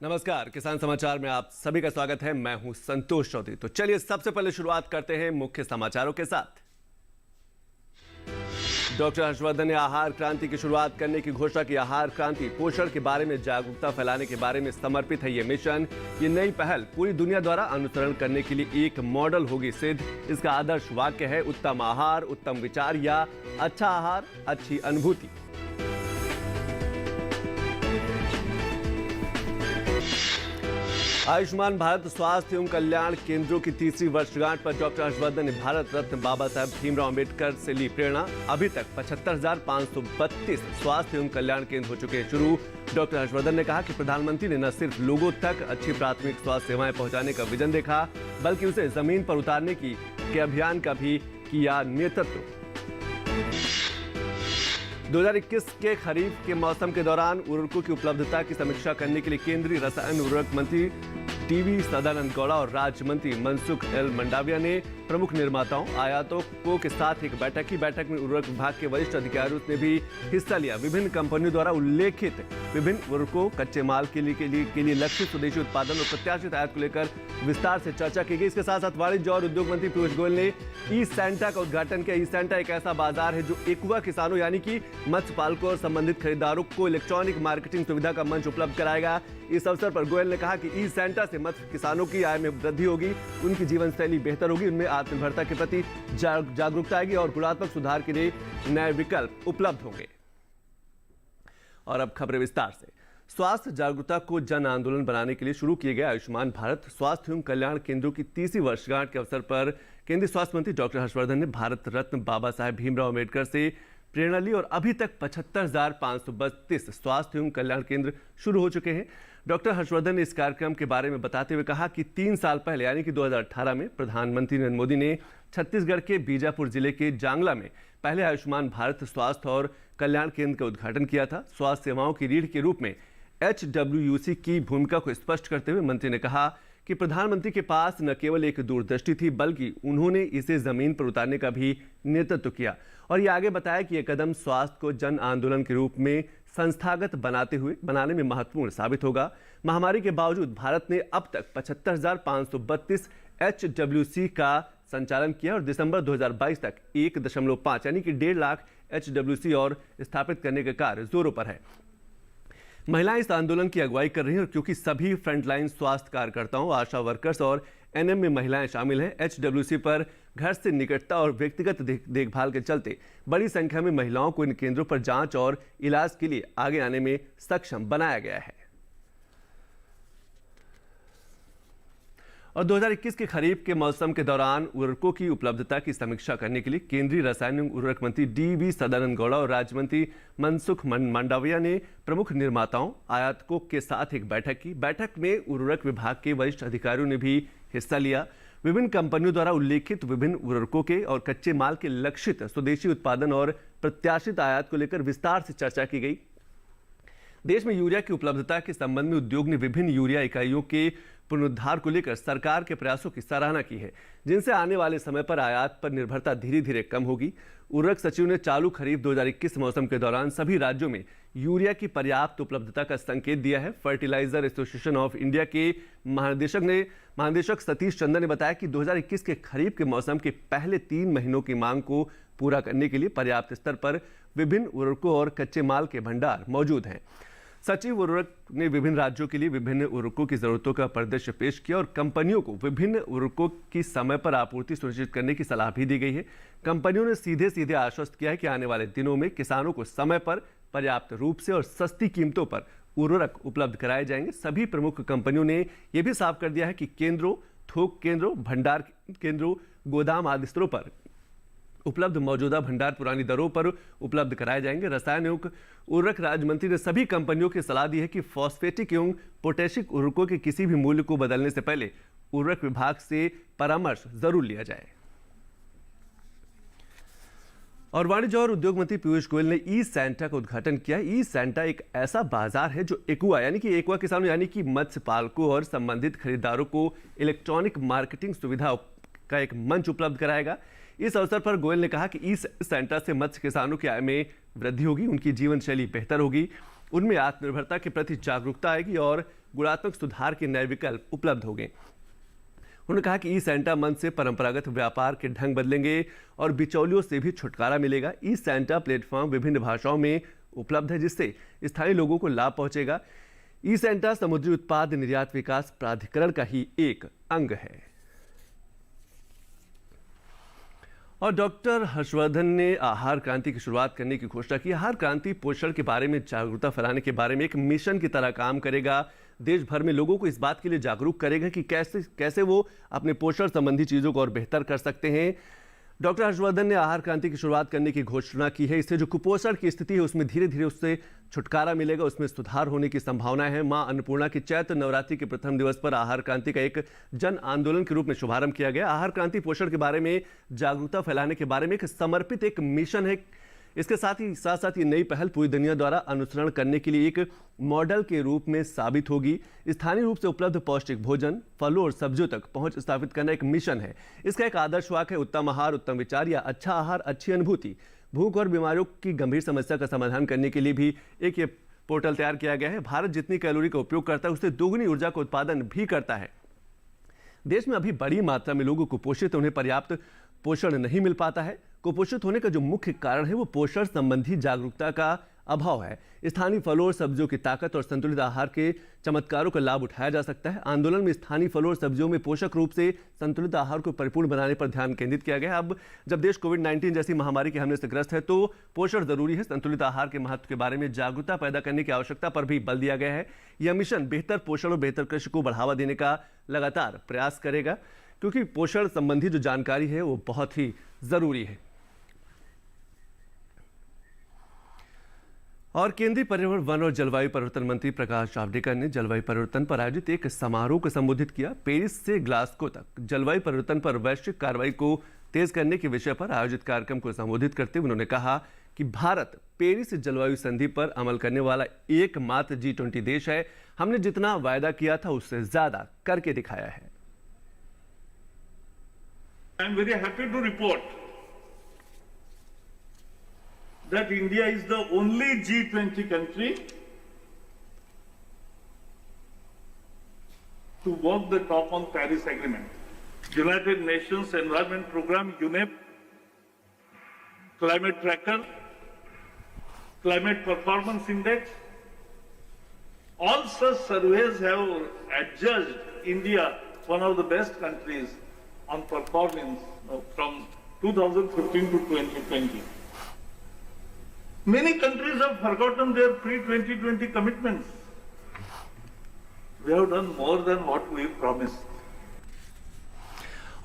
नमस्कार, किसान समाचार में आप सभी का स्वागत है। मैं हूं संतोष चौधरी। तो चलिए सबसे पहले शुरुआत करते हैं मुख्य समाचारों के साथ। डॉक्टर हर्षवर्धन ने आहार क्रांति की शुरुआत करने की घोषणा की। आहार क्रांति पोषण के बारे में जागरूकता फैलाने के बारे में समर्पित है ये मिशन। ये नई पहल पूरी दुनिया द्वारा अनुसरण करने के लिए एक मॉडल होगी सिद्ध। इसका आदर्श वाक्य है, उत्तम आहार उत्तम विचार या अच्छा आहार अच्छी अनुभूति। आयुष्मान भारत स्वास्थ्य एवं कल्याण केंद्रों की तीसरी वर्षगांठ पर डॉक्टर हर्षवर्धन ने भारत रत्न बाबा साहब भीमराव अंबेडकर से ली प्रेरणा। अभी तक 75,532 स्वास्थ्य एवं कल्याण केंद्र हो चुके हैं शुरू। डॉक्टर हर्षवर्धन ने कहा कि प्रधानमंत्री ने न सिर्फ लोगों तक अच्छी प्राथमिक स्वास्थ्य सेवाएं पहुंचाने का विजन देखा, बल्कि उसे जमीन पर उतारने के अभियान का भी किया नेतृत्व। 2021 के खरीफ के मौसम के दौरान उर्वरकों की उपलब्धता की समीक्षा करने के लिए केंद्रीय रसायन उर्वरक मंत्री टीवी सदानंद गौड़ा और राज्य मंत्री मनसुख एल मंडाविया ने प्रमुख निर्माताओं आयातकों के साथ एक बैठक की। बैठक में उर्वरक विभाग के वरिष्ठ अधिकारियों ने भी हिस्सा लिया। विभिन्न कंपनियों द्वारा उल्लेखित विभिन्न उर्वरकों, कच्चे माल के लिए लक्षित स्वदेशी उत्पादन और प्रत्याशित आयात को लेकर विस्तार से चर्चा की गई। इसके साथ साथ वाणिज्य और उद्योग मंत्री पीयूष गोयल ने ई सैंटा का उद्घाटन किया। ई सैंटा एक ऐसा बाजार है जो एक्वा किसानों यानी कि मत्स्य पालकों और संबंधित खरीदारों को इलेक्ट्रॉनिक मार्केटिंग सुविधा का मंच उपलब्ध कराएगा। इस अवसर पर गोयल ने कहा कि ई सैंटा से मत्स्य किसानों की आय में वृद्धि होगी, उनकी जीवन शैली बेहतर होगी, उनमें आत्मनिर्भरता के प्रति जागरूकता आएगी और गुणात्मक सुधार के लिए नए विकल्प उपलब्ध होंगे। और अब खबरें विस्तार से। स्वास्थ्य जागरूकता को जन आंदोलन बनाने के लिए शुरू किए गए आयुष्मान भारत स्वास्थ्य एवं कल्याण केंद्रों की तीसरी वर्षगांठ के अवसर पर केंद्रीय स्वास्थ्य मंत्री डॉक्टर हर्षवर्धन ने भारत रत्न बाबा साहब भीमराव अंबेडकर से प्रेरणा ली और अभी तक 75,532 स्वास्थ्य एवं कल्याण केंद्र शुरू हो चुके हैं। डॉक्टर हर्षवर्धन ने इस कार्यक्रम के बारे में बताते हुए कहा कि 3 साल पहले यानी कि 2018 में प्रधानमंत्री नरेंद्र मोदी ने छत्तीसगढ़ के बीजापुर जिले के जांगला में पहले आयुष्मान भारत स्वास्थ्य और कल्याण केंद्र का उद्घाटन किया था। स्वास्थ्य सेवाओं की रीढ़ के रूप में HWC की भूमिका को स्पष्ट करते हुए मंत्री ने कहा कि प्रधानमंत्री के पास न केवल एक दूरदृष्टि थी, बल्कि उन्होंने इसे जमीन पर उतारने का भी नेतृत्व किया। और ये आगे बताया कि यह कदम स्वास्थ्य को जन आंदोलन के रूप में संस्थागत बनाने में महत्वपूर्ण साबित होगा। महामारी के बावजूद भारत ने अब तक 75,532 HWC का संचालन किया और दिसंबर 2022 तक 1.5 यानी कि 1.5 लाख HWC और स्थापित करने का कार्य जोरों पर है। महिलाएं इस आंदोलन की अगुवाई कर रही हैं और क्योंकि सभी फ्रंटलाइन स्वास्थ्य कार्यकर्ताओं, आशा वर्कर्स और एनएम में महिलाएं शामिल हैं, HWC पर घर से निकटता और व्यक्तिगत देखभाल के चलते बड़ी संख्या में महिलाओं को इन केंद्रों पर जांच और इलाज के लिए आगे आने में सक्षम बनाया गया है। और 2021 के खरीफ के मौसम के दौरान उर्वरकों की उपलब्धता की समीक्षा करने के लिए केंद्रीय रसायन एवं उर्वरक मंत्री डी.वी. सदानंद गौड़ा और राज्य मंत्री मनसुख मंडाविया ने प्रमुख निर्माताओं आयातकों के साथ एक बैठक की। बैठक में उर्वरक विभाग के वरिष्ठ अधिकारियों ने भी हिस्सा लिया। विभिन्न कंपनियों द्वारा उल्लेखित विभिन्न उर्वरकों के और कच्चे माल के लक्षित स्वदेशी उत्पादन और प्रत्याशित आयात को लेकर विस्तार से चर्चा की गई। देश में यूरिया की उपलब्धता के संबंध में उद्योग ने विभिन्न यूरिया इकाइयों के पुनरुद्धार को लेकर सरकार के प्रयासों की सराहना की है, जिनसे आने वाले समय पर आयात पर निर्भरता धीरे धीरे कम होगी। उर्वरक सचिव ने चालू खरीफ 2021 मौसम के दौरान सभी राज्यों में यूरिया की पर्याप्त उपलब्धता का संकेत दिया है। फर्टिलाइजर एसोसिएशन ऑफ इंडिया के महानिदेशक सतीश चंद्र ने बताया कि 2021 के खरीफ के मौसम के पहले 3 महीनों की मांग को पूरा करने के लिए पर्याप्त स्तर पर विभिन्न उर्वरकों और कच्चे माल के भंडार मौजूद हैं। सचिव उर्वरक ने विभिन्न राज्यों के लिए विभिन्न उर्वरकों की जरूरतों का परिदृश्य पेश किया और कंपनियों को विभिन्न उर्वरकों की समय पर आपूर्ति सुनिश्चित करने की सलाह भी दी गई है। कंपनियों ने सीधे आश्वस्त किया है कि आने वाले दिनों में किसानों को समय पर पर्याप्त रूप से और सस्ती कीमतों पर उर्वरक उपलब्ध कराए जाएंगे। सभी प्रमुख कंपनियों ने यह भी साफ कर दिया है कि केंद्रों, थोक केंद्रों, भंडार केंद्रों, गोदाम आदि स्थलों पर उपलब्ध मौजूदा भंडार पुरानी दरों पर उपलब्ध कराए जाएंगे। रसायन एवं उर्वरक राज्य मंत्री ने सभी कंपनियों की सलाह दी है कि फॉस्फेटिक एवं पोटेशिक उर्वरकों के किसी भी मूल्य को बदलने से पहले उर्वरक विभाग से परामर्श जरूर लिया जाए। और वाणिज्य और उद्योग मंत्री पीयूष गोयल ने ई सैंटा का उद्घाटन किया। ई सैंटा एक ऐसा बाजार है जो एक्वा यानी कि एक्वा किसानों यानी कि मत्स्य पालकों और संबंधित खरीदारों को इलेक्ट्रॉनिक मार्केटिंग सुविधा का एक मंच उपलब्ध कराएगा। इस अवसर पर गोयल ने कहा कि ई सैंटा से मत्स्य किसानों की आय में वृद्धि होगी, उनकी जीवन शैली बेहतर होगी उनमें आत्मनिर्भरता के प्रति जागरूकता आएगी और गुणात्मक सुधार के नए विकल्प उपलब्ध होंगे। उन्होंने कहा कि ई सैंटा मंच से परंपरागत व्यापार के ढंग बदलेंगे और बिचौलियों से भी छुटकारा मिलेगा। ई सैंटा प्लेटफॉर्म विभिन्न भाषाओं में उपलब्ध है, जिससे स्थानीय लोगों को लाभ पहुंचेगा। ई सैंटा समुद्री उत्पाद निर्यात विकास प्राधिकरण का ही एक अंग है। और डॉक्टर हर्षवर्धन ने आहार क्रांति की शुरुआत करने की घोषणा की। आहार क्रांति पोषण के बारे में जागरूकता फैलाने के बारे में एक मिशन की तरह काम करेगा। देश भर में लोगों को इस बात के लिए जागरूक करेगा कि कैसे वो अपने पोषण संबंधी चीजों को और बेहतर कर सकते हैं। डॉक्टर हर्षवर्धन ने आहार क्रांति की शुरुआत करने की घोषणा की है। इससे जो कुपोषण की स्थिति है उसमें धीरे धीरे उससे छुटकारा मिलेगा, उसमें सुधार होने की संभावना है। मां अन्नपूर्णा की चैत्र नवरात्रि के प्रथम दिवस पर आहार क्रांति का एक जन आंदोलन के रूप में शुभारंभ किया गया। आहार क्रांति पोषण के बारे में जागरूकता फैलाने के बारे में एक समर्पित एक मिशन है। इसके साथ साथ ये नई पहल पूरी दुनिया द्वारा अनुसरण करने के लिए एक मॉडल के रूप में साबित होगी। स्थानीय रूप से उपलब्ध पौष्टिक भोजन, फलों और सब्जियों तक पहुंच स्थापित करना एक मिशन है। इसका एक आदर्श वाक्य है, उत्तम आहार उत्तम विचार या अच्छा आहार अच्छी अनुभूति। भूख और बीमारियों की गंभीर समस्या का समाधान करने के लिए भी एक ये पोर्टल तैयार किया गया है। भारत जितनी कैलोरी का उपयोग करता है उससे दोगुनी ऊर्जा का उत्पादन भी करता है। देश में अभी बड़ी मात्रा में लोगों को कुपोषित, उन्हें पर्याप्त पोषण नहीं मिल पाता है। कुपोषित होने का जो मुख्य कारण है वो पोषण संबंधी जागरूकता का अभाव है। स्थानीय फलों और सब्जियों की ताकत और संतुलित आहार के चमत्कारों का लाभ उठाया जा सकता है। आंदोलन में स्थानीय फलों और सब्जियों में पोषक रूप से संतुलित आहार को परिपूर्ण बनाने पर ध्यान केंद्रित किया गया है। अब जब देश कोविड-19 जैसी महामारी के हमले से ग्रस्त है तो पोषण जरूरी है। संतुलित आहार के महत्व के बारे में जागरूकता पैदा करने की आवश्यकता पर भी बल दिया गया है। यह मिशन बेहतर पोषण और बेहतर कृषि को बढ़ावा देने का लगातार प्रयास करेगा, क्योंकि पोषण संबंधी जो जानकारी है वो बहुत ही जरूरी है। और केंद्रीय पर्यावरण, वन और जलवायु परिवर्तन मंत्री प्रकाश जावड़ेकर ने जलवायु परिवर्तन पर आयोजित एक समारोह को संबोधित किया। पेरिस से ग्लासगो तक जलवायु परिवर्तन पर वैश्विक कार्रवाई को तेज करने के विषय पर आयोजित कार्यक्रम को संबोधित करते हुए उन्होंने कहा कि भारत पेरिस जलवायु संधि पर अमल करने वाला एकमात्र G20 देश है। हमने जितना वायदा किया था उससे ज्यादा करके दिखाया है। I am very happy to report that India is the only G20 country to walk the talk on Paris Agreement. United Nations Environment Programme, UNEP, Climate Tracker, Climate Performance Index, all such surveys have adjudged India one of the best countries on performance from 2015 to 2020. Many countries have forgotten their pre-2020 commitments. We have done more than what we promised.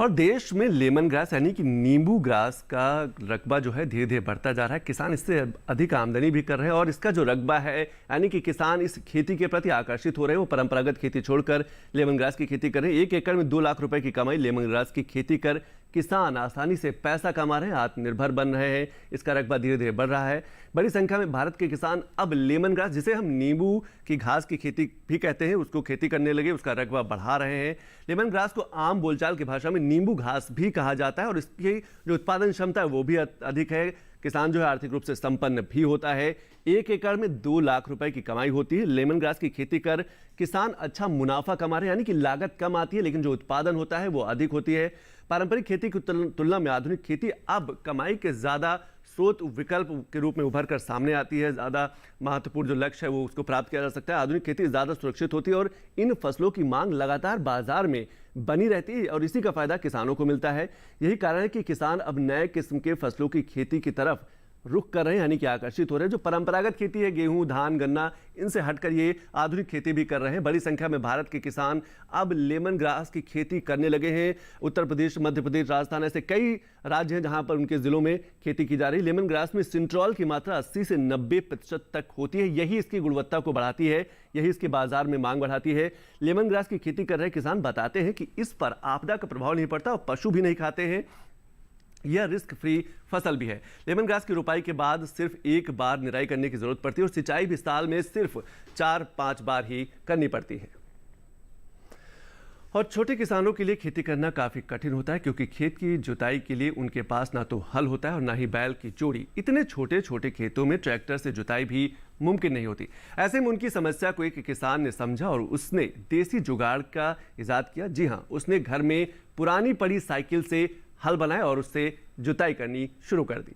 और देश में lemon grass यानी कि नींबू grass का रकबा जो है धीरे धीरे बढ़ता जा रहा है। किसान इससे अधिक आमदनी भी कर रहे हैं और इसका जो रकबा है यानी कि किसान इस खेती के प्रति आकर्षित हो रहे हैं। वो परंपरागत खेती छोड़कर लेमन ग्रास की खेती कर रहे हैं। 1 एकड़ में 2 लाख रुपए की कमाई लेमन ग्रास की खेती कर किसान आसानी से पैसा कमा रहे हैं, आत्मनिर्भर बन रहे हैं। इसका रकबा धीरे धीरे बढ़ रहा है। बड़ी संख्या में भारत के किसान अब लेमन ग्रास, जिसे हम नींबू की घास की खेती भी कहते हैं, उसको खेती करने लगे, उसका रकबा बढ़ा रहे हैं। लेमन ग्रास को आम बोलचाल की भाषा में नींबू घास भी कहा जाता है और इसकी जो उत्पादन क्षमता है वो भी अधिक है। किसान जो है आर्थिक रूप से संपन्न भी होता है। 1 एकड़ में 2 लाख रुपए की कमाई होती है। लेमन ग्रास की खेती कर किसान अच्छा मुनाफा कमा रहे हैं, यानी कि लागत कम आती है लेकिन जो उत्पादन होता है वो अधिक होती है। पारंपरिक खेती की तुलना में आधुनिक खेती अब कमाई के ज्यादा स्रोत विकल्प के रूप में उभर कर सामने आती है। ज्यादा महत्वपूर्ण जो लक्ष्य है वो उसको प्राप्त किया जा सकता है। आधुनिक खेती ज्यादा सुरक्षित होती है और इन फसलों की मांग लगातार बाजार में बनी रहती है और इसी का फायदा किसानों को मिलता है। यही कारण है कि किसान अब नए किस्म के फसलों की खेती की तरफ रुख कर रहे हैं, यानी कि आकर्षित हो रहे हैं। जो परंपरागत खेती है, गेहूं, धान, गन्ना, इनसे हटकर ये आधुनिक खेती भी कर रहे हैं। बड़ी संख्या में भारत के किसान अब लेमन ग्रास की खेती करने लगे हैं। उत्तर प्रदेश, मध्य प्रदेश, राजस्थान ऐसे कई राज्य हैं जहां पर उनके जिलों में खेती की जा रही है। लेमन ग्रास में सिंट्रोल की मात्रा 80 से 90% तक होती है। यही इसकी गुणवत्ता को बढ़ाती है, यही इसके बाजार में मांग बढ़ाती है। लेमन ग्रास की खेती कर रहे किसान बताते हैं कि इस पर आपदा का प्रभाव नहीं पड़ता और पशु भी नहीं खाते हैं। यह रिस्क फ्री फसल भी है। लेमन ग्रास की रोपाई के बाद सिर्फ 1 बार निराई करने की जरूरत पड़ती है और सिंचाई भी साल में सिर्फ 4-5 बार ही करनी पड़ती है। और छोटे किसानों के लिए खेती करना काफ़ी कठिन होता है, क्योंकि खेत की जुताई के लिए उनके पास ना तो हल होता है और ना ही बैल की जोड़ी। इतने छोटे छोटे खेतों में ट्रैक्टर से जुताई भी मुमकिन नहीं होती। ऐसे में उनकी समस्या को एक किसान ने समझा और उसने देसी जुगाड़ का इजाद किया। जी हाँ, उसने घर में पुरानी पड़ी साइकिल से हल बनाया और उससे जुताई करनी शुरू कर दी।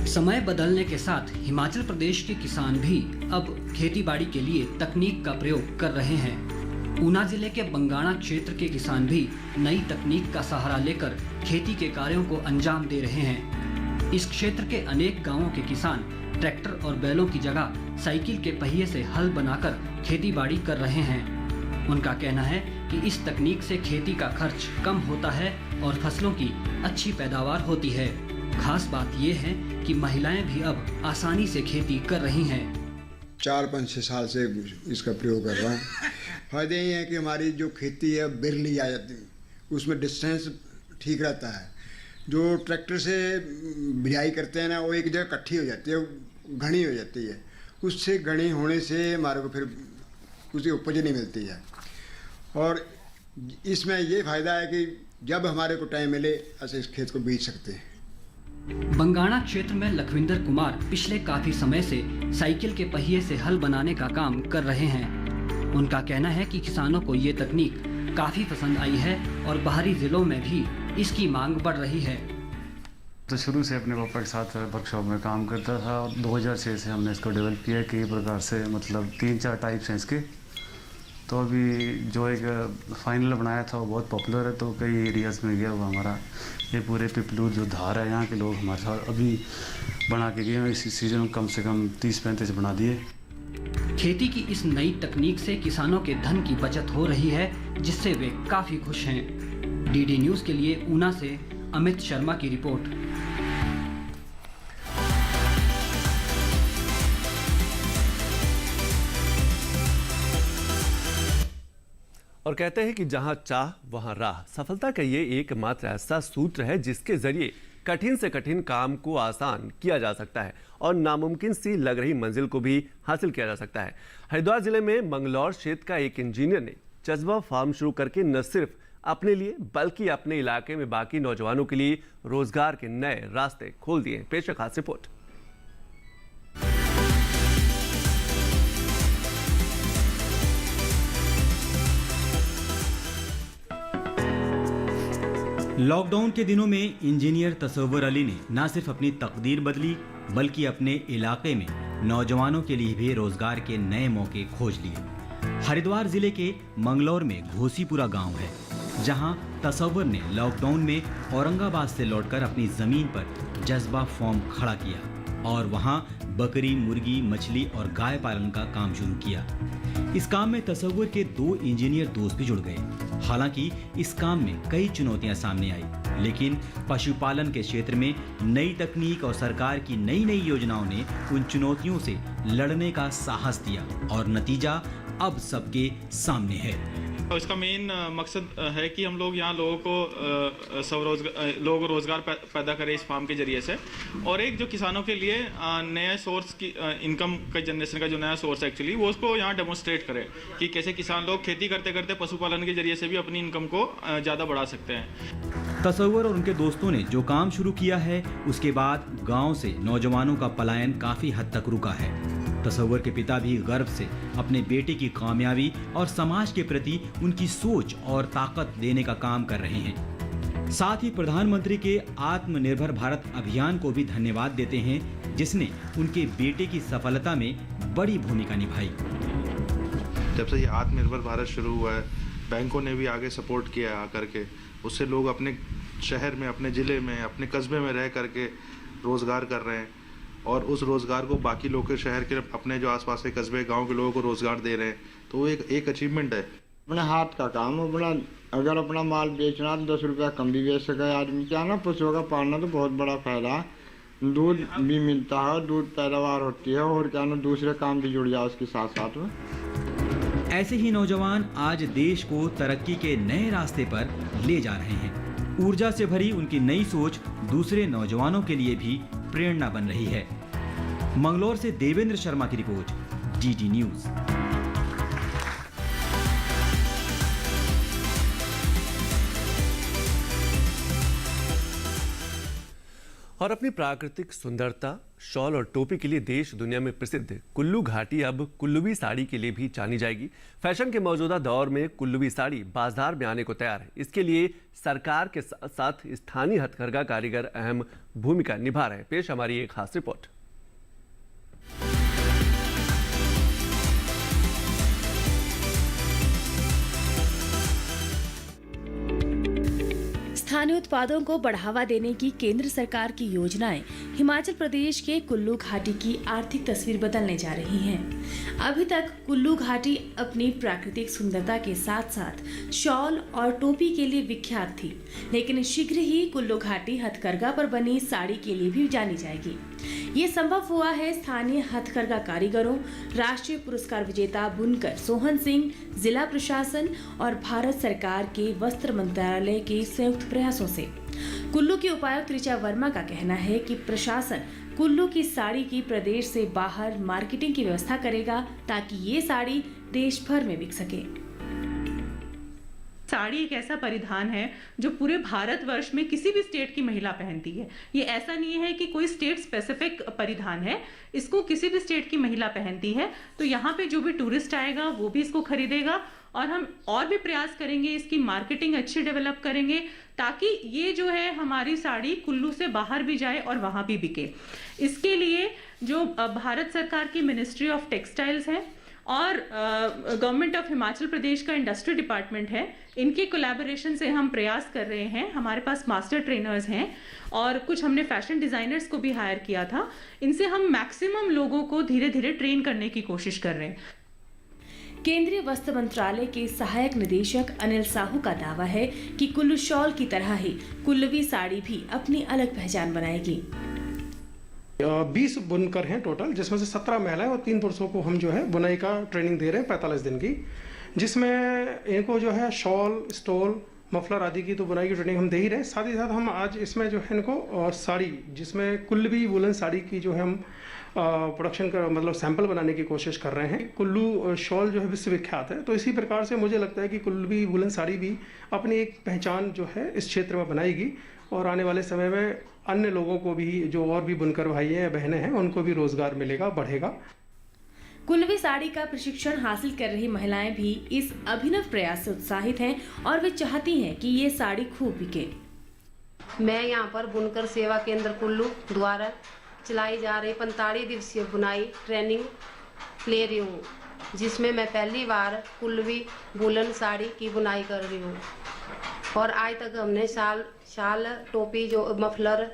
समय बदलने के साथ हिमाचल प्रदेश के किसान भी अब खेतीबाड़ी के लिए तकनीक का प्रयोग कर रहे हैं। ऊना जिले के बंगाणा क्षेत्र के किसान भी नई तकनीक का सहारा लेकर खेती के कार्यों को अंजाम दे रहे हैं। इस क्षेत्र के अनेक गांवों के किसान ट्रैक्टर और बैलों की जगह साइकिल के पहिए से हल बनाकर खेतीबाड़ी कर रहे हैं। उनका कहना है कि इस तकनीक से खेती का खर्च कम होता है और फसलों की अच्छी पैदावार होती है। खास बात यह है कि महिलाएं भी अब आसानी से खेती कर रही हैं। 4-5-6 साल से इसका प्रयोग कर रहा हूँ। फायदे ये हैं कि हमारी जो खेती है बिरली आ जाती है, उसमें डिस्टेंस ठीक रहता है। जो ट्रैक्टर से बिजाई करते हैं ना, वो एक जगह इकट्ठी हो जाती है, घनी हो जाती है। उससे घनी होने से हमारे को फिर उसकी उपज नहीं मिलती है। और इसमें ये फ़ायदा है कि जब हमारे को टाइम मिले ऐसे इस खेत को बीज सकते हैं। बंगाणा क्षेत्र में लखविंदर कुमार पिछले काफी समय से साइकिल के पहिए से हल बनाने का काम कर रहे हैं। उनका कहना है कि किसानों को ये तकनीक काफी पसंद आई है और बाहरी जिलों में भी इसकी मांग बढ़ रही है। तो शुरू से अपने पापा के साथ वर्कशॉप में काम करता था और 2006 से हमने इसको डेवलप किया। कई प्रकार से मतलब 3-4 टाइप्स हैं इसके। तो अभी जो एक फाइनल बनाया था वो बहुत पॉपुलर है, तो कई एरियाज़ में गया हुआ हमारा। ये पूरे पिपलू जो धार है, यहाँ के लोग हमारे साथ अभी बना के गए हैं। इसी सीजन में कम से कम 30-35 बना दिए। खेती की इस नई तकनीक से किसानों के धन की बचत हो रही है, जिससे वे काफी खुश हैं। डीडी न्यूज़ के लिए ऊना से अमित शर्मा की रिपोर्ट। और कहते हैं कि जहां चाह वहां राह। सफलता का ये एकमात्र ऐसा सूत्र है जिसके जरिए कठिन से कठिन काम को आसान किया जा सकता है और नामुमकिन सी लग रही मंजिल को भी हासिल किया जा सकता है। हरिद्वार जिले में मंगलौर क्षेत्र का एक इंजीनियर ने जज्बा फार्म शुरू करके न सिर्फ अपने लिए बल्कि अपने इलाके में बाकी नौजवानों के लिए रोजगार के नए रास्ते खोल दिए। पेश है खास रिपोर्ट। लॉकडाउन के दिनों में इंजीनियर तसव्वुर अली ने न सिर्फ अपनी तकदीर बदली बल्कि अपने इलाके में नौजवानों के लिए भी रोजगार के नए मौके खोज लिए। हरिद्वार जिले के मंगलौर में घोसीपुरा गांव है, जहां तसव्वुर ने लॉकडाउन में औरंगाबाद से लौटकर अपनी जमीन पर जज्बा फार्म खड़ा किया और वहां बकरी, मुर्गी, मछली और गाय पालन का काम शुरू किया। इस काम में तसव्वुर के 2 इंजीनियर दोस्त भी जुड़ गए। हालांकि इस काम में कई चुनौतियां सामने आई, लेकिन पशुपालन के क्षेत्र में नई तकनीक और सरकार की नई नई योजनाओं ने उन चुनौतियों से लड़ने का साहस दिया और नतीजा अब सबके सामने है। इसका मेन मकसद है कि हम लोग यहाँ लोगों को रोजगार पैदा करें इस फार्म के जरिए से, और एक जो किसानों के लिए नया सोर्स की इनकम का जनरेशन का जो नया सोर्स है एक्चुअली वो उसको यहाँ डेमोन्स्ट्रेट करें कि कैसे किसान लोग खेती करते करते पशुपालन के जरिए से भी अपनी इनकम को ज़्यादा बढ़ा सकते हैं। तसव्वुर और उनके दोस्तों ने जो काम शुरू किया है उसके बाद गाँव से नौजवानों का पलायन काफी हद तक रुका है। तसव्वुर के पिता भी गर्व से अपने बेटे की कामयाबी और समाज के प्रति उनकी सोच और ताकत देने का काम कर रहे हैं। साथ ही प्रधानमंत्री के आत्मनिर्भर भारत अभियान को भी धन्यवाद देते हैं, जिसने उनके बेटे की सफलता में बड़ी भूमिका निभाई। जब से ये आत्मनिर्भर भारत शुरू हुआ है, बैंकों ने भी आगे सपोर्ट किया आकर के, उससे लोग अपने शहर में, अपने ज़िले में, अपने कस्बे में रह करके रोज़गार कर रहे हैं और उस रोज़गार को बाकी लोग के शहर के अपने जो आसपास के कस्बे गांव के लोगों को रोज़गार दे रहे हैं, तो वो एक अचीवमेंट है। अपने हाथ का काम, अगर अपना माल बेचना तो 10 रुपया कम भी बेच सके आदमी। क्या ना, पशुओं का पालना तो बहुत बड़ा फायदा है। दूध भी मिलता है, दूध पैदावार होती है, और क्या ना दूसरे काम भी जुड़ जाए उसके साथ साथ में। ऐसे ही नौजवान आज देश को तरक्की के नए रास्ते पर ले जा रहे हैं। ऊर्जा से भरी उनकी नई सोच दूसरे नौजवानों के लिए भी प्रेरणा बन रही है। मंगलौर से देवेंद्र शर्मा की रिपोर्ट, डीडी न्यूज। और अपनी प्राकृतिक सुंदरता, शॉल और टोपी के लिए देश दुनिया में प्रसिद्ध कुल्लू घाटी अब कुल्लूवी साड़ी के लिए भी जानी जाएगी। फैशन के मौजूदा दौर में कुल्लूवी साड़ी बाजार में आने को तैयार है। इसके लिए सरकार के साथ साथ स्थानीय हथकरघा कारीगर अहम भूमिका निभा रहे हैं। पेश हमारी एक खास रिपोर्ट। स्थानीय उत्पादों को बढ़ावा देने की केंद्र सरकार की योजनाएं हिमाचल प्रदेश के कुल्लू घाटी की आर्थिक तस्वीर बदलने जा रही हैं। अभी तक कुल्लू घाटी अपनी प्राकृतिक सुंदरता के साथ साथ शॉल और टोपी के लिए विख्यात थी, लेकिन शीघ्र ही कुल्लू घाटी हथकरघा पर बनी साड़ी के लिए भी जानी जाएगी। ये संभव हुआ है स्थानीय हथकरघा कारीगरों, राष्ट्रीय पुरस्कार विजेता बुनकर सोहन सिंह, जिला प्रशासन और भारत सरकार के वस्त्र मंत्रालय के संयुक्त प्रयासों से। कुल्लू के उपायुक्त ऋचा वर्मा का कहना है कि प्रशासन कुल्लू की साड़ी की प्रदेश से बाहर मार्केटिंग की व्यवस्था करेगा ताकि ये साड़ी देश भर में बिक सके। साड़ी एक ऐसा परिधान है जो पूरे भारतवर्ष में किसी भी स्टेट की महिला पहनती है। ये ऐसा नहीं है कि कोई स्टेट स्पेसिफिक परिधान है, इसको किसी भी स्टेट की महिला पहनती है। तो यहाँ पे जो भी टूरिस्ट आएगा वो भी इसको खरीदेगा और हम और भी प्रयास करेंगे, इसकी मार्केटिंग अच्छी डेवलप करेंगे ताकि ये जो है हमारी साड़ी कुल्लू से बाहर भी जाए और वहाँ भी बिके। इसके लिए जो भारत सरकार की मिनिस्ट्री ऑफ टेक्सटाइल्स है और गवर्नमेंट ऑफ हिमाचल प्रदेश का इंडस्ट्री डिपार्टमेंट है, इनके कोलैबोरेशन से हम प्रयास कर रहे हैं। हमारे पास मास्टर ट्रेनर्स हैं और कुछ हमने फैशन डिज़ाइनर्स को भी हायर किया था। इनसे हम मैक्सिमम लोगों को धीरे धीरे ट्रेन करने की कोशिश कर रहे हैं। केंद्रीय वस्त्र मंत्रालय के सहायक निदेशक अनिल साहू का दावा है कि कुल्लू शॉल की तरह ही कुल्लूवी साड़ी भी अपनी अलग पहचान बनाएगी। 20 बुनकर हैं टोटल, जिसमें से 17 महिलाएं और 3 पुरुषों को हम जो है बुनाई का ट्रेनिंग दे रहे हैं 45 दिन की, जिसमें इनको जो है शॉल, स्टोल, मफलर आदि की तो बुनाई की ट्रेनिंग हम दे ही रहे हैं। साथ ही साथ हम आज इसमें जो है इनको साड़ी, जिसमें कुल्लूवी वुलन साड़ी की जो है हम प्रोडक्शन का मतलब सैंपल बनाने की कोशिश कर रहे हैं। कुल्लू शॉल जो है विश्वविख्यात है, तो इसी प्रकार से मुझे लगता है कि कुल्लूवी वुलन साड़ी भी अपनी एक पहचान जो है इस क्षेत्र में बनाएगी और आने वाले समय में अन्य लोगों को भी, जो और भी बुनकर भाई हैं या बहनें हैं, उनको भी रोजगार मिलेगा, बढ़ेगा। कुल्लूवी साड़ी का प्रशिक्षण हासिल कर रही महिलाएं भी इस अभिनव प्रयास से उत्साहित हैं और वे चाहती हैं कि ये साड़ी खूब बिके। मैं यहाँ पर बुनकर सेवा केंद्र कुल्लू द्वारा चलाई जा रही 45 दिवसीय बुनाई ट्रेनिंग ले रही हूँ, जिसमें मैं पहली बार कुल्लूवी वुलन साड़ी की बुनाई कर रही हूँ। और आज तक हमने शाल, टोपी, जो मफलर,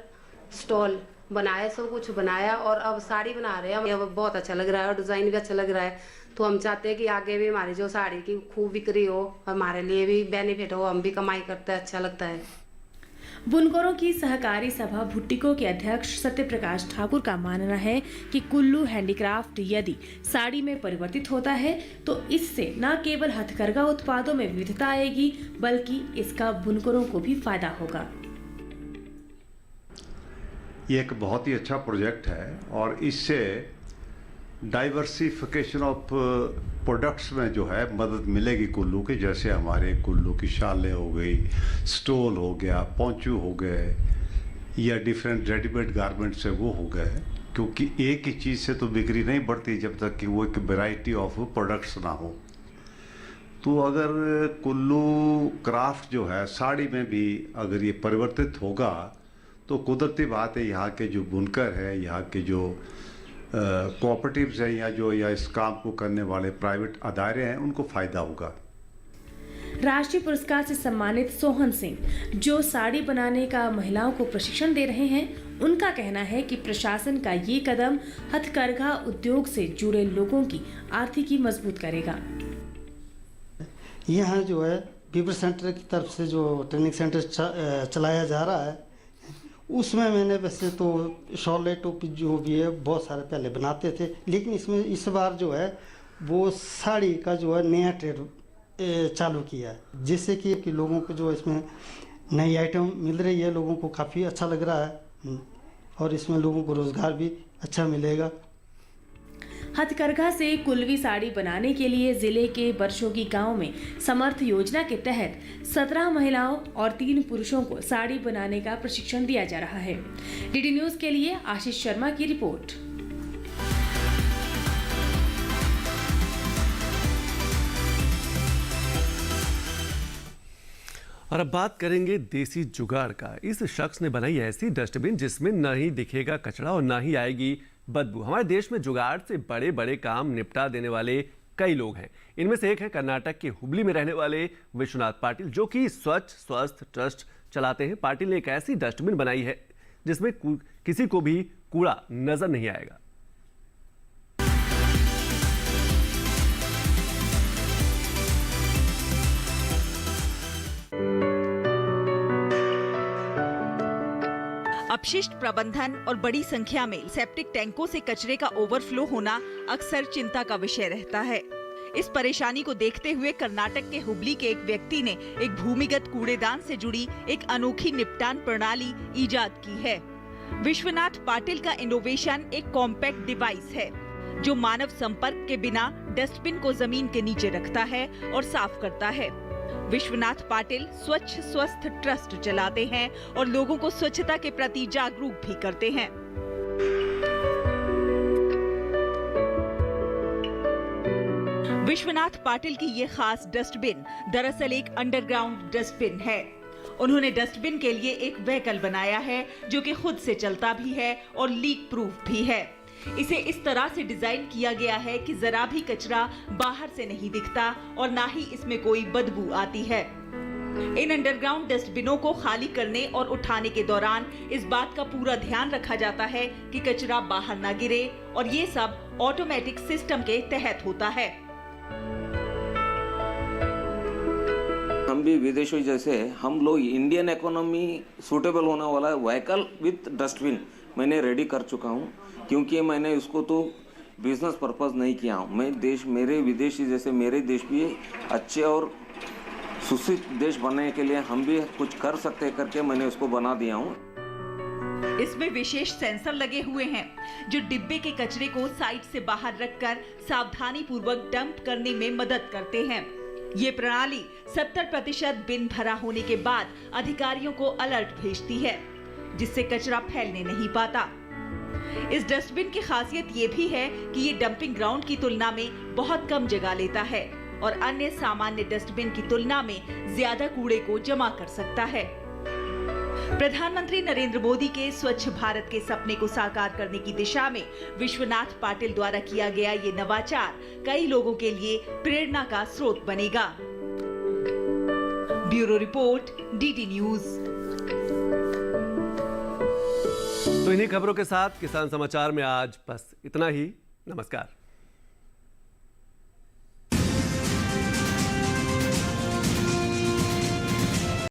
स्टॉल बनाया, सब कुछ बनाया और अब साड़ी बना रहे हैं। अब बहुत अच्छा लग रहा है और डिज़ाइन भी अच्छा लग रहा है। तो हम चाहते हैं कि आगे भी हमारी जो साड़ी की खूब बिक्री हो, हमारे लिए भी बेनिफिट हो, हम भी कमाई करते हैं, अच्छा लगता है। बुनकरों की सहकारी सभा भुट्टिको के अध्यक्ष सत्य प्रकाश ठाकुर का मानना है कि कुल्लू हैंडीक्राफ्ट यदि साड़ी में परिवर्तित होता है तो इससे न केवल हथकरघा उत्पादों में विविधता आएगी, बल्कि इसका बुनकरों को भी फायदा होगा। ये एक बहुत ही अच्छा प्रोजेक्ट है और इससे डाइवर्सिफिकेशन ऑफ प्रोडक्ट्स में जो है मदद मिलेगी कुल्लू के। जैसे हमारे कुल्लू की शालें हो गई, स्टोल हो गया, पोंचू हो गए या डिफरेंट रेडीमेड गारमेंट्स है वो हो गए, क्योंकि एक ही चीज़ से तो बिक्री नहीं बढ़ती जब तक कि वो एक वैरायटी ऑफ प्रोडक्ट्स ना हो। तो अगर कुल्लू क्राफ्ट जो है साड़ी में भी अगर ये परिवर्तित होगा तो कुदरती बात है यहाँ के जो बुनकर है, यहाँ के जो कोऑपरेटिव्स हैं या इस काम को करने वाले प्राइवेट अदारे हैं, उनको फायदा होगा। राष्ट्रीय पुरस्कार से सम्मानित सोहन सिंह, जो साड़ी बनाने का महिलाओं को प्रशिक्षण दे रहे हैं, उनका कहना है कि प्रशासन का ये कदम हथकरघा उद्योग से जुड़े लोगों की आर्थिकी मजबूत करेगा। यहाँ जो है पीपल सेंटर की तरफ से जो ट्रेनिंग सेंटर चलाया जा रहा है, उसमें मैंने वैसे तो शॉल, टोपी जो भी है बहुत सारे पहले बनाते थे, लेकिन इसमें इस बार जो है वो साड़ी का जो है नया ट्रेड चालू किया है, जिससे कि लोगों को जो इसमें नई आइटम मिल रही है, लोगों को काफ़ी अच्छा लग रहा है और इसमें लोगों को रोज़गार भी अच्छा मिलेगा। हथकरघा से कुल्लवी साड़ी बनाने के लिए जिले के बरशोगी गांव में समर्थ योजना के तहत 17 महिलाओं और 3 पुरुषों को साड़ी बनाने का प्रशिक्षण दिया जा रहा है। डीडी न्यूज के लिए आशीष शर्मा की रिपोर्ट। और अब बात करेंगे देसी जुगाड़ का। इस शख्स ने बनाई ऐसी डस्टबिन जिसमें न ही दिखेगा कचरा और न ही आएगी बदबू। हमारे देश में जुगाड़ से बड़े बड़े काम निपटा देने वाले कई लोग हैं। इनमें से एक है कर्नाटक के हुबली में रहने वाले विश्वनाथ पाटिल, जो कि स्वच्छ स्वस्थ ट्रस्ट चलाते हैं। पाटिल ने एक ऐसी डस्टबिन बनाई है जिसमें किसी को भी कूड़ा नजर नहीं आएगा। अपशिष्ट प्रबंधन और बड़ी संख्या में सेप्टिक टैंकों से कचरे का ओवरफ्लो होना अक्सर चिंता का विषय रहता है। इस परेशानी को देखते हुए कर्नाटक के हुबली के एक व्यक्ति ने एक भूमिगत कूड़ेदान से जुड़ी एक अनोखी निपटान प्रणाली इजाद की है। विश्वनाथ पाटिल का इनोवेशन एक कॉम्पैक्ट डिवाइस है जो मानव संपर्क के बिना डस्टबिन को जमीन के नीचे रखता है और साफ करता है। विश्वनाथ पाटिल स्वच्छ स्वस्थ ट्रस्ट चलाते हैं और लोगों को स्वच्छता के प्रति जागरूक भी करते हैं। विश्वनाथ पाटिल की ये खास डस्टबिन दरअसल एक अंडरग्राउंड डस्टबिन है। उन्होंने डस्टबिन के लिए एक व्हीकल बनाया है जो कि खुद से चलता भी है और लीक प्रूफ भी है। इसे इस तरह से डिजाइन किया गया है कि जरा भी कचरा बाहर से नहीं दिखता और ना ही इसमें कोई बदबू आती है। इन अंडरग्राउंड डस्टबिनों को खाली करने और उठाने के दौरान इस बात का पूरा ध्यान रखा जाता है कि कचरा बाहर ना गिरे और ये सब ऑटोमेटिक सिस्टम के तहत होता है। हम भी विदेशों जैसे हम लोग इंडियन इकोनॉमी सूटेबल होने वाला व्हीकल विथ डस्टबिन मैंने रेडी कर चुका हूँ, क्योंकि मैंने इसको तो बिजनेस पर्पस नहीं किया हूँ। मेरे विदेशी जैसे मेरे देश भी अच्छे और सुशिक्षित देश बनने के लिए हम भी कुछ कर सकते करके मैंने उसको बना दिया हूँ। इसमें विशेष सेंसर लगे हुए हैं जो डिब्बे के कचरे को साइड से बाहर रखकर सावधानी पूर्वक डंप करने में मदद करते हैं। ये प्रणाली 70% बिन भरा होने के बाद अधिकारियों को अलर्ट भेजती है, जिससे कचरा फैलने नहीं पाता। इस डस्टबिन की खासियत ये भी है कि ये डंपिंग ग्राउंड की तुलना में बहुत कम जगह लेता है और अन्य सामान्य डस्टबिन की तुलना में ज्यादा कूड़े को जमा कर सकता है। प्रधानमंत्री नरेंद्र मोदी के स्वच्छ भारत के सपने को साकार करने की दिशा में विश्वनाथ पाटिल द्वारा किया गया ये नवाचार कई लोगों के लिए प्रेरणा का स्रोत बनेगा। Bureau report, DD news. तो इन्हीं खबरों के साथ किसान समाचार में आज बस इतना ही। नमस्कार।